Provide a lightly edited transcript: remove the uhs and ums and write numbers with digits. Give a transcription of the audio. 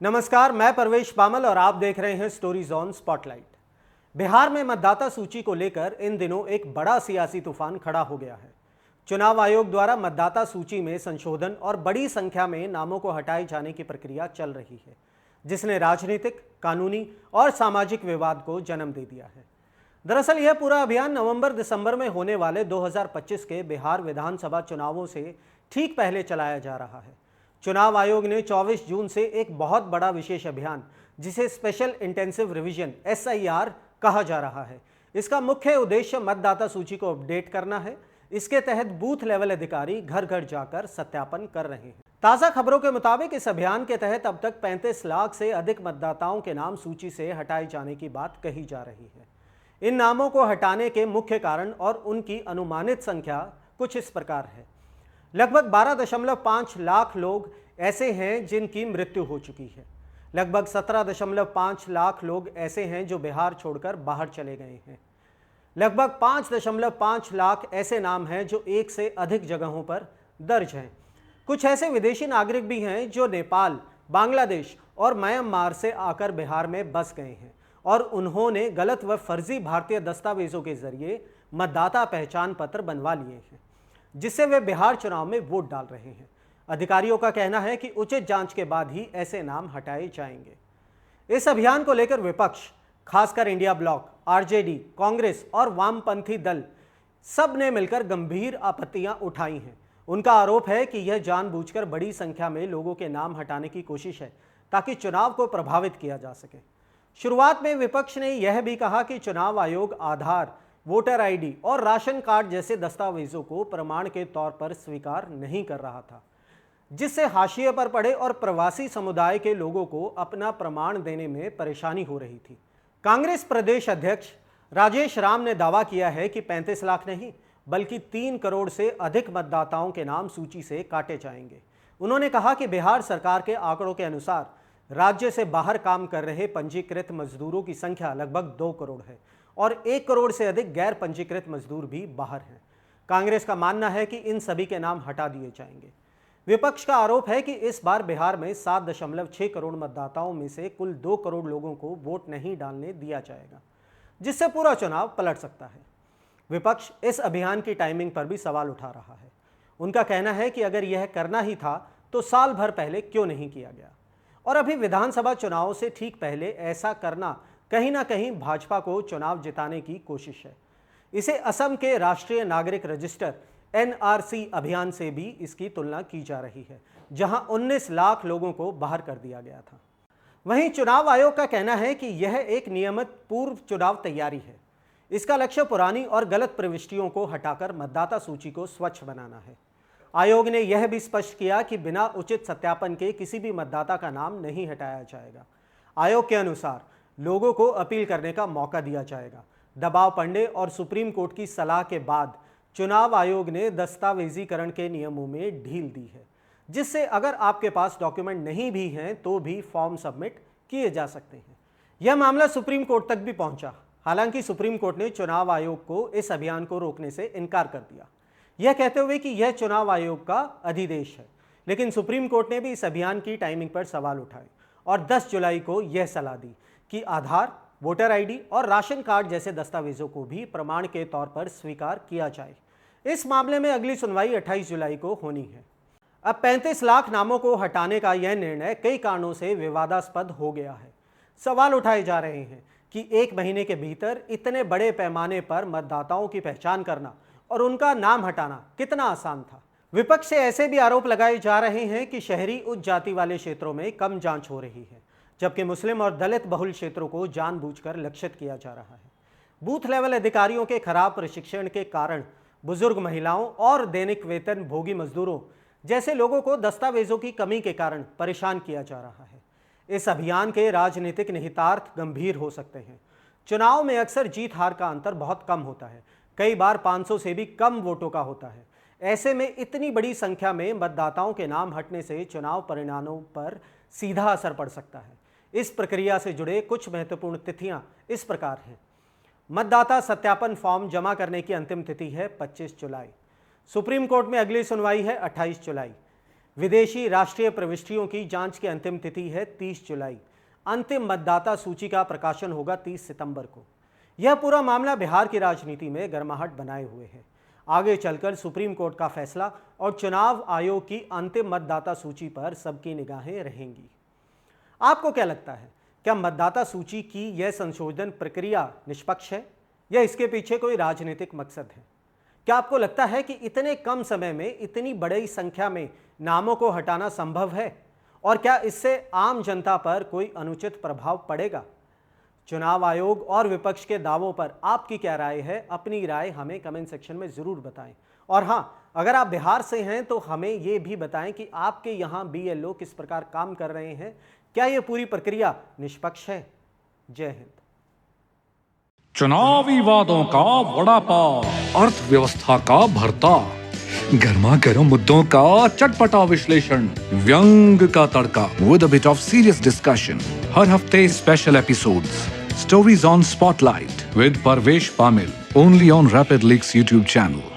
नमस्कार, मैं परवेश बामल और आप देख रहे हैं स्टोरीज ऑन स्पॉटलाइट। बिहार में मतदाता सूची को लेकर इन दिनों एक बड़ा सियासी तूफान खड़ा हो गया है। चुनाव आयोग द्वारा मतदाता सूची में संशोधन और बड़ी संख्या में नामों को हटाए जाने की प्रक्रिया चल रही है, जिसने राजनीतिक, कानूनी और सामाजिक विवाद को जन्म दे दिया है। दरअसल यह पूरा अभियान नवंबर-दिसंबर में होने वाले 2025 के बिहार विधानसभा चुनावों से ठीक पहले चलाया जा रहा है। चुनाव आयोग ने 24 जून से एक बहुत बड़ा विशेष अभियान, जिसे स्पेशल इंटेंसिव रिवीजन SIR कहा जा रहा है, इसका मुख्य उद्देश्य मतदाता सूची को अपडेट करना है। इसके तहत बूथ लेवल अधिकारी घर घर जाकर सत्यापन कर रहे हैं। ताज़ा खबरों के मुताबिक इस अभियान के तहत अब तक 35 लाख से अधिक मतदाताओं के नाम सूची से हटाए जाने की बात कही जा रही है। इन नामों को हटाने के मुख्य कारण और उनकी अनुमानित संख्या कुछ इस प्रकार है। लगभग 12.5 लाख लोग ऐसे हैं जिनकी मृत्यु हो चुकी है। लगभग 17.5 लाख लोग ऐसे हैं जो बिहार छोड़कर बाहर चले गए हैं। लगभग 5.5 लाख ऐसे नाम हैं जो एक से अधिक जगहों पर दर्ज हैं। कुछ ऐसे विदेशी नागरिक भी हैं जो नेपाल, बांग्लादेश और म्यांमार से आकर बिहार में बस गए हैं और उन्होंने गलत व फर्जी भारतीय दस्तावेजों के जरिए मतदाता पहचान पत्र बनवा लिए हैं, जिससे वे बिहार चुनाव में वोट डाल रहे हैं। अधिकारियों का कहना है कि उचित जांच के बाद ही ऐसे नाम हटाए जाएंगे। इस अभियान को लेकर विपक्ष, खासकर इंडिया ब्लॉक, RJD, कांग्रेस और वामपंथी दल सब ने मिलकर गंभीर आपत्तियां उठाई हैं। उनका आरोप है कि यह जानबूझकर बड़ी संख्या में लोगों के नाम हटाने की कोशिश है ताकि चुनाव को प्रभावित किया जा सके। शुरुआत में विपक्ष ने यह भी कहा कि चुनाव आयोग आधार, वोटर ID और राशन कार्ड जैसे दस्तावेजों को प्रमाण के तौर पर स्वीकार नहीं कर रहा था, जिससे हाशिए पर पड़े और प्रवासी समुदाय के लोगों को अपना प्रमाण देने में परेशानी हो रही थी। कांग्रेस प्रदेश अध्यक्ष राजेश राम ने दावा किया है कि 35 लाख नहीं बल्कि 3 करोड़ से अधिक मतदाताओं के नाम सूची से काटे जाएंगे। उन्होंने कहा कि बिहार सरकार के आंकड़ों के अनुसार राज्य से बाहर काम कर रहे पंजीकृत मजदूरों की संख्या लगभग 2 करोड़ है और 1 करोड़ से अधिक गैर पंजीकृत मजदूर भी बाहर हैं। कांग्रेस का मानना है कि इन सभी के नाम हटा दिए जाएंगे। विपक्ष का आरोप है कि इस बार बिहार में 7.6 करोड़ मतदाताओं में से कुल 2 करोड़ लोगों को वोट नहीं डालने दिया जाएगा, जिससे पूरा चुनाव पलट सकता है। विपक्ष इस अभियान की टाइमिंग पर भी सवाल उठा रहा है। उनका कहना है कि अगर यह करना ही था तो साल भर पहले क्यों नहीं किया गया, और अभी विधानसभा चुनाव से ठीक पहले ऐसा करना कहीं ना कहीं भाजपा को चुनाव जिताने की कोशिश है। इसे असम के राष्ट्रीय नागरिक रजिस्टर NRC अभियान से भी इसकी तुलना की जा रही है, जहां 19 लाख लोगों को बाहर कर दिया गया था। वहीं चुनाव आयोग का कहना है कि यह एक नियमित पूर्व चुनाव तैयारी है। इसका लक्ष्य पुरानी और गलत प्रविष्टियों को हटाकर मतदाता सूची को स्वच्छ बनाना है। आयोग ने यह भी स्पष्ट किया कि बिना उचित सत्यापन के किसी भी मतदाता का नाम नहीं हटाया जाएगा। आयोग के अनुसार लोगों को अपील करने का मौका दिया जाएगा। दबाव पड़ने और सुप्रीम कोर्ट की सलाह के बाद चुनाव आयोग ने दस्तावेजीकरण के नियमों में ढील दी है, जिससे अगर आपके पास डॉक्यूमेंट नहीं भी हैं तो भी फॉर्म सबमिट किए जा सकते हैं। यह मामला सुप्रीम कोर्ट तक भी पहुंचा। हालांकि सुप्रीम कोर्ट ने चुनाव आयोग को इस अभियान को रोकने से इनकार कर दिया, यह कहते हुए कि यह चुनाव आयोग का अधिदेश है। लेकिन सुप्रीम कोर्ट ने भी इस अभियान की टाइमिंग पर सवाल उठाए और 10 जुलाई को यह सलाह दी कि आधार, वोटर ID और राशन कार्ड जैसे दस्तावेजों को भी प्रमाण के तौर पर स्वीकार किया जाए। इस मामले में अगली सुनवाई 28 जुलाई को होनी है। अब 35 लाख नामों को हटाने का यह निर्णय कई कारणों से विवादास्पद हो गया है। सवाल उठाए जा रहे हैं कि 1 महीने के भीतर इतने बड़े पैमाने पर मतदाताओं की पहचान करना और उनका नाम हटाना कितना आसान था। विपक्ष से ऐसे भी आरोप लगाए जा रहे हैं कि शहरी उच्च जाति वाले क्षेत्रों में कम जांच हो रही है, जबकि मुस्लिम और दलित बहुल क्षेत्रों को जानबूझकर लक्षित किया जा रहा है। बूथ लेवल अधिकारियों के खराब प्रशिक्षण के कारण बुजुर्ग महिलाओं और दैनिक वेतन भोगी मजदूरों जैसे लोगों को दस्तावेजों की कमी के कारण परेशान किया जा रहा है। इस अभियान के राजनीतिक निहितार्थ गंभीर हो सकते हैं। चुनाव में अक्सर जीत हार का अंतर बहुत कम होता है, कई बार 500 से भी कम वोटों का होता है। ऐसे में इतनी बड़ी संख्या में मतदाताओं के नाम हटने से चुनाव परिणामों पर सीधा असर पड़ सकता है। इस प्रक्रिया से जुड़े कुछ महत्वपूर्ण तिथियां इस प्रकार हैं। मतदाता सत्यापन फॉर्म जमा करने की अंतिम तिथि है 25 जुलाई। सुप्रीम कोर्ट में अगली सुनवाई है 28 जुलाई। विदेशी राष्ट्रीय प्रविष्टियों की जांच की अंतिम तिथि है 30 जुलाई। अंतिम मतदाता सूची का प्रकाशन होगा 30 सितंबर को। यह पूरा मामला बिहार की राजनीति में गर्माहट बनाए हुए है। आगे चलकर सुप्रीम कोर्ट का फैसला और चुनाव आयोग की अंतिम मतदाता सूची पर सबकी निगाहें रहेंगी। आपको क्या लगता है, क्या मतदाता सूची की यह संशोधन प्रक्रिया निष्पक्ष है या इसके पीछे कोई राजनीतिक मकसद है? क्या आपको लगता है कि इतने कम समय में इतनी बड़ी संख्या में नामों को हटाना संभव है और क्या इससे आम जनता पर कोई अनुचित प्रभाव पड़ेगा? चुनाव आयोग और विपक्ष के दावों पर आपकी क्या राय है? अपनी राय हमें कमेंट सेक्शन में जरूर बताएं। और हाँ, अगर आप बिहार से हैं तो हमें ये भी बताएं कि आपके यहाँ BLO किस प्रकार काम कर रहे हैं। क्या ये पूरी प्रक्रिया निष्पक्ष है? जय हिंद। चुनावी वादों का वड़ा पाव, अर्थव्यवस्था का भरता, गर्मा गर्म मुद्दों का चटपटा विश्लेषण, व्यंग का तड़का with a bit of serious discussion. हर हफ्ते special episodes, stories on spotlight with Parvesh Pamil, only on Rapid Leaks YouTube channel.